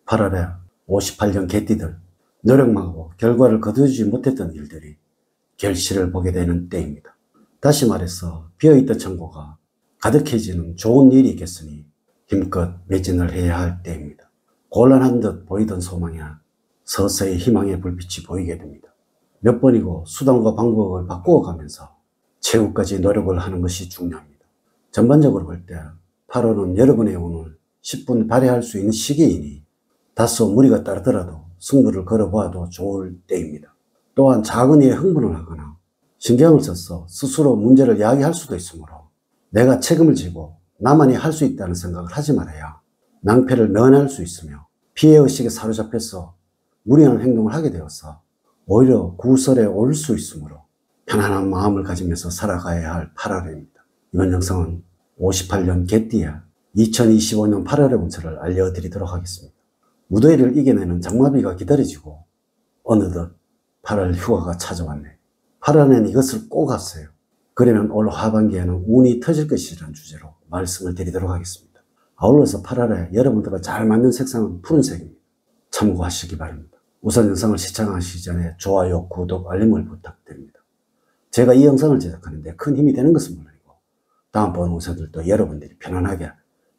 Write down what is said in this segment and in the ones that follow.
8월에 58년 개띠들, 노력하고 결과를 거두지 못했던 일들이 결실을 보게 되는 때입니다. 다시 말해서 비어있던 창고가 가득해지는 좋은 일이 있겠으니 힘껏 매진을 해야 할 때입니다. 곤란한 듯 보이던 소망이 서서히 희망의 불빛이 보이게 됩니다. 몇 번이고 수단과 방법을 바꾸어가면서 최후까지 노력을 하는 것이 중요합니다. 전반적으로 볼 때 8월은 여러분의 운을 10분 발휘할 수 있는 시기이니 다소 무리가 따르더라도 승부를 걸어보아도 좋을 때입니다. 또한 작은 일에 흥분을 하거나 신경을 써서 스스로 문제를 야기할 수도 있으므로 내가 책임을 지고 나만이 할 수 있다는 생각을 하지 말아야 낭패를 면할 수 있으며 피해의식에 사로잡혀서 무리한 행동을 하게 되어서 오히려 구설에 오를 수 있으므로 편안한 마음을 가지면서 살아가야 할 8월입니다. 이번 영상은 58년 개띠의 2025년 8월의 운세를 알려드리도록 하겠습니다. 무더위를 이겨내는 장마비가 기다려지고 어느덧 8월 휴가가 찾아왔네. 8월에는 이것을 꼭 하세요. 그러면 올 하반기에는 운이 터질 것이라는 주제로 말씀을 드리도록 하겠습니다. 아울러서 8월에 여러분들과 잘 맞는 색상은 푸른색입니다. 참고하시기 바랍니다. 우선 영상을 시청하시기 전에 좋아요, 구독, 알림을 부탁드립니다. 제가 이 영상을 제작하는데 큰 힘이 되는 것은 물론이고 다음번 운세들도 여러분들이 편안하게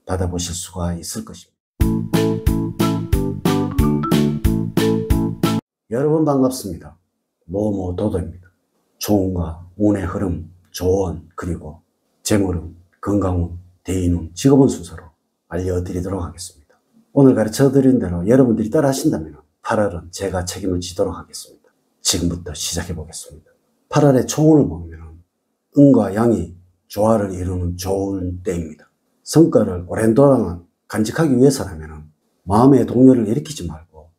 받아보실 수가 있을 것입니다. 여러분 반갑습니다. 모모도도입니다. 좋은과 운의 흐름, 조언, 그리고 재물운, 건강운, 대인운, 직업운 순서로 알려드리도록 하겠습니다. 오늘 가르쳐드린 대로 여러분들이 따라 하신다면 8월은 제가 책임을 지도록 하겠습니다. 지금부터 시작해 보겠습니다. 8월의 총운을 보면 음과 양이 조화를 이루는 좋은 때입니다. 성과를 오랜 동안 간직하기 위해서라면 마음의 동요를 일으키지 말고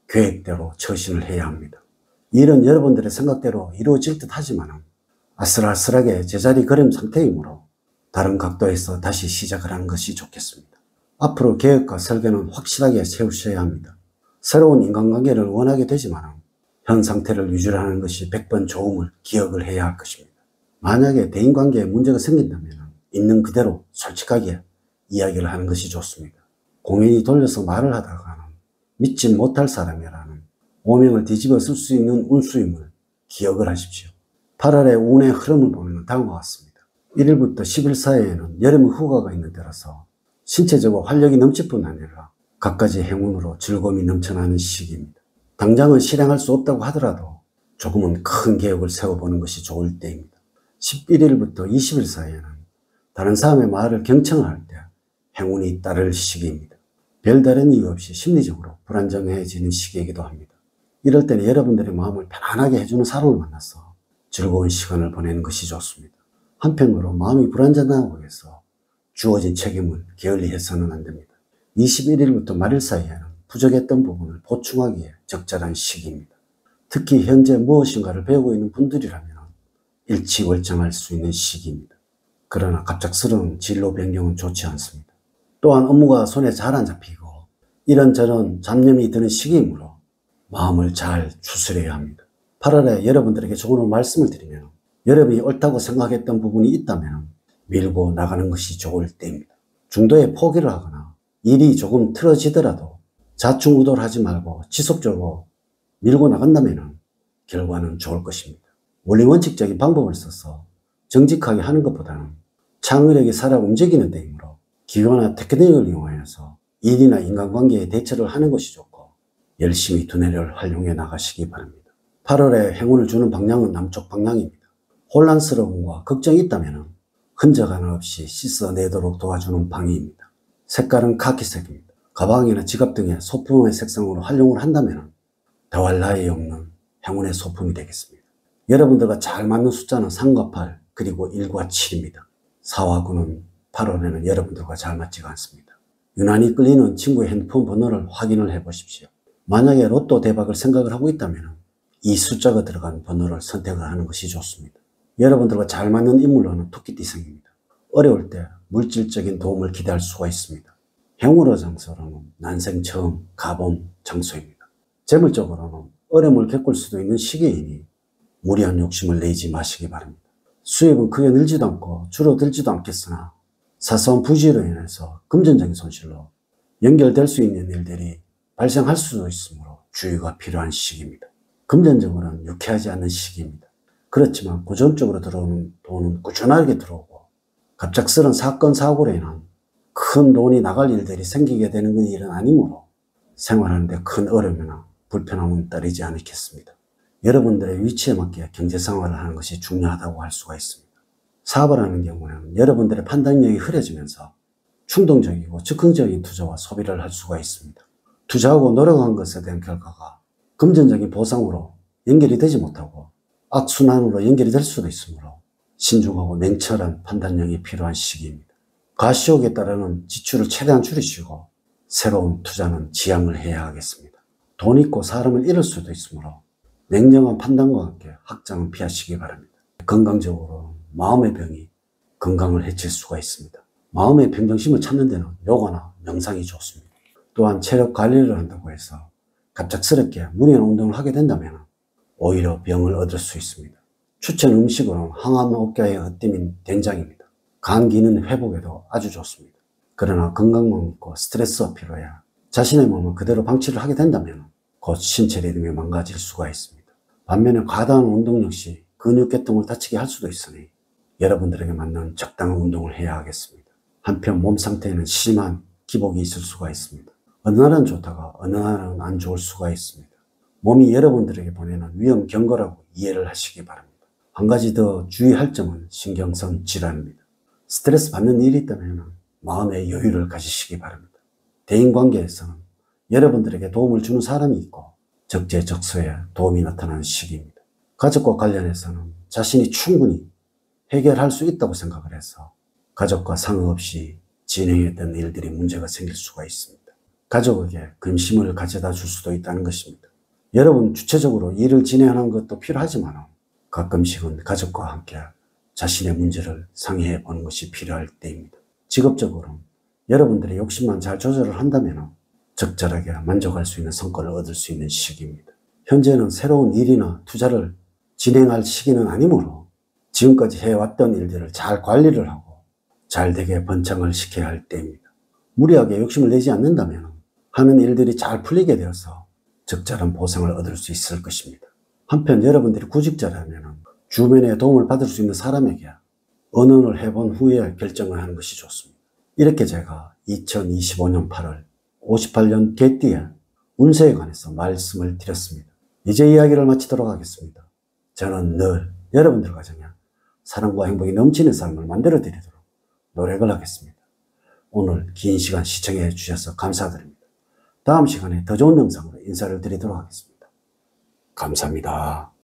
계획대로 처신을 해야 합니다. 일은 여러분들의 생각대로 이루어질 듯 하지만 아슬아슬하게 제자리 걸음 상태이므로 다른 각도에서 다시 시작을 하는 것이 좋겠습니다. 앞으로 계획과 설계는 확실하게 세우셔야 합니다. 새로운 인간관계를 원하게 되지만 현 상태를 유지하는 것이 100번 좋음을 기억을 해야 할 것입니다. 만약에 대인관계에 문제가 생긴다면 있는 그대로 솔직하게 이야기를 하는 것이 좋습니다. 공연히 돌려서 말을 하다가는 믿지 못할 사람이라는 오명을 뒤집어 쓸 수 있는 운수임을 기억을 하십시오. 8월의 운의 흐름을 보면 다음과 같습니다. 1일부터 10일 사이에는 여름 휴가가 있는 때라서 신체적으로 활력이 넘칠 뿐 아니라 갖가지 행운으로 즐거움이 넘쳐나는 시기입니다. 당장은 실행할 수 없다고 하더라도 조금은 큰 계획을 세워보는 것이 좋을 때입니다. 11일부터 20일 사이에는 다른 사람의 말을 경청할 때 행운이 따를 시기입니다. 별다른 이유 없이 심리적으로 불안정해지는 시기이기도 합니다. 이럴 때는 여러분들의 마음을 편안하게 해주는 사람을 만나서 즐거운 시간을 보내는 것이 좋습니다. 한편으로 마음이 불안정하고 해서 주어진 책임을 게을리해서는 안 됩니다. 21일부터 말일 사이에는 부족했던 부분을 보충하기에 적절한 시기입니다. 특히 현재 무엇인가를 배우고 있는 분들이라면 일취월장할 수 있는 시기입니다. 그러나 갑작스러운 진로 변경은 좋지 않습니다. 또한 업무가 손에 잘 안 잡히고 이런저런 잡념이 드는 시기이므로 마음을 잘 추스려야 합니다. 8월에 여러분들에게 조금은 말씀을 드리면 여러분이 옳다고 생각했던 부분이 있다면 밀고 나가는 것이 좋을 때입니다. 중도에 포기를 하거나 일이 조금 틀어지더라도 좌충우돌 하지 말고 지속적으로 밀고 나간다면 결과는 좋을 것입니다. 원리원칙적인 방법을 써서 정직하게 하는 것보다는 창의력이 살아 움직이는 때이므로 기교나 테크닉을 이용하여서 일이나 인간관계에 대처를 하는 것이 좋고 열심히 두뇌를 활용해 나가시기 바랍니다. 8월에 행운을 주는 방향은 남쪽 방향입니다. 혼란스러움과 걱정이 있다면 흔적 하나 없이 씻어내도록 도와주는 방위입니다. 색깔은 카키색입니다. 가방이나 지갑 등의 소품의 색상으로 활용을 한다면 더할 나위 없는 행운의 소품이 되겠습니다. 여러분들과 잘 맞는 숫자는 3과 8 그리고 1과 7입니다. 4와 9는 8월에는 여러분들과 잘 맞지가 않습니다. 유난히 끌리는 친구의 핸드폰 번호를 확인을 해 보십시오. 만약에 로또 대박을 생각을 하고 있다면 이 숫자가 들어간 번호를 선택을 하는 것이 좋습니다. 여러분들과 잘 맞는 인물로는 토끼띠생입니다. 어려울 때 물질적인 도움을 기대할 수가 있습니다. 행운의 장소로는 난생 처음 가봄 장소입니다. 재물적으로는 어려움을 겪을 수도 있는 시기이니 무리한 욕심을 내지 마시기 바랍니다. 수입은 크게 늘지도 않고 줄어들지도 않겠으나 사소한 부지로 인해서 금전적인 손실로 연결될 수 있는 일들이 발생할 수도 있으므로 주의가 필요한 시기입니다. 금전적으로는 유쾌하지 않는 시기입니다. 그렇지만 고정적으로 들어오는 돈은 꾸준하게 들어오고 갑작스런 사건 사고로 인한 큰 돈이 나갈 일들이 생기게 되는 일은 아니므로 생활하는 데 큰 어려움이나 불편함은 따르지 않겠습니다. 여러분들의 위치에 맞게 경제생활을 하는 것이 중요하다고 할 수가 있습니다. 사업을 하는 경우에는 여러분들의 판단력이 흐려지면서 충동적이고 즉흥적인 투자와 소비를 할 수가 있습니다. 투자하고 노력한 것에 대한 결과가 금전적인 보상으로 연결이 되지 못하고 악순환으로 연결이 될 수도 있으므로 신중하고 냉철한 판단력이 필요한 시기입니다. 가시욕에 따르는 지출을 최대한 줄이시고 새로운 투자는 지양을 해야 하겠습니다. 돈 있고 사람을 잃을 수도 있으므로 냉정한 판단과 함께 확장은 피하시기 바랍니다. 건강적으로 마음의 병이 건강을 해칠 수가 있습니다. 마음의 평정심을 찾는 데는 요가나 명상이 좋습니다. 또한 체력 관리를 한다고 해서 갑작스럽게 무리한 운동을 하게 된다면 오히려 병을 얻을 수 있습니다. 추천 음식으로는 항암 억제에 으뜸인 된장입니다. 간 기능 회복에도 아주 좋습니다. 그러나 건강만 먹고 스트레스와 피로에 자신의 몸을 그대로 방치를 하게 된다면 곧 신체 리듬이 망가질 수가 있습니다. 반면에 과다한 운동 역시 근육계통을 다치게 할 수도 있으니 여러분들에게 맞는 적당한 운동을 해야 하겠습니다. 한편 몸 상태에는 심한 기복이 있을 수가 있습니다. 어느 날은 좋다가 어느 날은 안 좋을 수가 있습니다. 몸이 여러분들에게 보내는 위험 경고라고 이해를 하시기 바랍니다. 한 가지 더 주의할 점은 신경성 질환입니다. 스트레스 받는 일이 있다면 마음의 여유를 가지시기 바랍니다. 대인관계에서는 여러분들에게 도움을 주는 사람이 있고 적재적소에 도움이 나타나는 시기입니다. 가족과 관련해서는 자신이 충분히 해결할 수 있다고 생각을 해서 가족과 상관없이 진행했던 일들이 문제가 생길 수가 있습니다. 가족에게 근심을 가져다 줄 수도 있다는 것입니다. 여러분 주체적으로 일을 진행하는 것도 필요하지만 가끔씩은 가족과 함께 자신의 문제를 상의해 보는 것이 필요할 때입니다. 직업적으로 여러분들의 욕심만 잘 조절을 한다면 적절하게 만족할 수 있는 성과를 얻을 수 있는 시기입니다. 현재는 새로운 일이나 투자를 진행할 시기는 아니므로 지금까지 해왔던 일들을 잘 관리를 하고 잘 되게 번창을 시켜야 할 때입니다. 무리하게 욕심을 내지 않는다면 하는 일들이 잘 풀리게 되어서 적절한 보상을 얻을 수 있을 것입니다. 한편 여러분들이 구직자라면 주변의 도움을 받을 수 있는 사람에게 언언을 해본 후에 결정을 하는 것이 좋습니다. 이렇게 제가 2025년 8월 58년 개띠의 운세에 관해서 말씀을 드렸습니다. 이제 이야기를 마치도록 하겠습니다. 저는 늘 여러분들 가정에 사랑과 행복이 넘치는 삶을 만들어 드리도록 노력을 하겠습니다. 오늘 긴 시간 시청해 주셔서 감사드립니다. 다음 시간에 더 좋은 영상으로 인사를 드리도록 하겠습니다. 감사합니다.